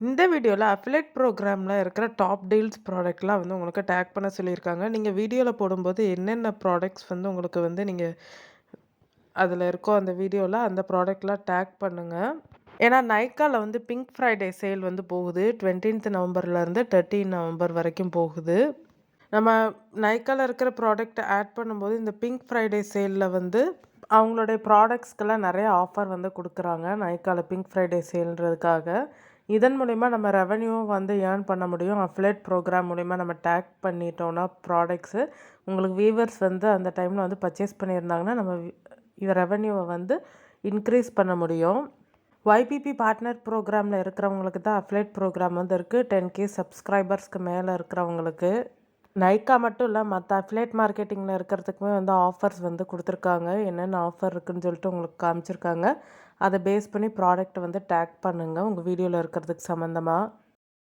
இந்த வீடியோல அஃபிலியேட் ப்ரோகிராம்ல இருக்கிற டாப் டீல்ஸ் ப்ராடக்ட்லாம் வந்து உங்களுக்கு டேக் பண்ண சொல்லியிருக்காங்க. நீங்க வீடியோல போடும்போது என்னென்ன ப்ராடக்ட்ஸ் வந்து உங்களுக்கு வந்து நீங்க அதில இருக்கோ அந்த வீடியோல அந்த ப்ராடக்ட்லாம் டேக் பண்ணுங்க. ஏன்னா நைக்கால வந்து பிங்க் ஃப்ரைடே சேல் வந்து போகுது. 20த் நவம்பர்லேருந்து 13 நவம்பர் வரைக்கும் போகுது. நம்ம நைக்கால இருக்கிற ப்ராடக்ட்ட ஆட் பண்ணும்போது இந்த பிங்க் ஃப்ரைடே சேல்ல வந்து அவங்களுடைய ப்ராடக்ட்ஸ்க்கெல்லாம் நெறைய ஆஃபர் வந்து குடுக்குறாங்க. நைக்கால பிங்க் ஃப்ரைடே சேல்ன்றதுக்காக. இதன் மூலியமா நம்ம ரெவென்யூவும் வந்து ஏர்ன் பண்ண முடியும். அஃபிலியேட் ப்ரோகிராம் மூலியமா நம்ம டேக் பண்ணிட்டோம்னா ப்ராடக்ட்ஸு, உங்களுக்கு வியூவர்ஸ் வந்து அந்த டைம்ல வந்து பர்ச்சேஸ் பண்ணியிருந்தாங்கன்னா, நம்ம ரெவென்யூவ வந்து இன்க்ரீஸ் பண்ண முடியும். YPP பார்ட்னர் ப்ரோகிராம்ல இருக்கிறவங்களுக்கு தான் அஃபிலியேட் ப்ரோகிராம் வந்து இருக்கு. 10K சப்ஸ்கிரைபர்ஸ்க்கு மேல இருக்கிறவங்களுக்கு. நைக்கா மட்டும் இல்ல, மத்த அஃபிலியேட் மார்க்கெட்டிங்ல இருக்கிறதுக்குமே வந்து ஆஃபர்ஸ் வந்து குடுத்துருக்காங்க. என்னென்ன ஆஃபர் இருக்குன்னு சொல்லிட்டு உங்களுக்கு காமிச்சிருக்காங்க. அத பேஸ் பண்ணி ப்ராடக்ட்ட வந்து டேக் பண்ணுங்க, உங்க வீடியோல இருக்கிறதுக்கு சம்மந்தமா.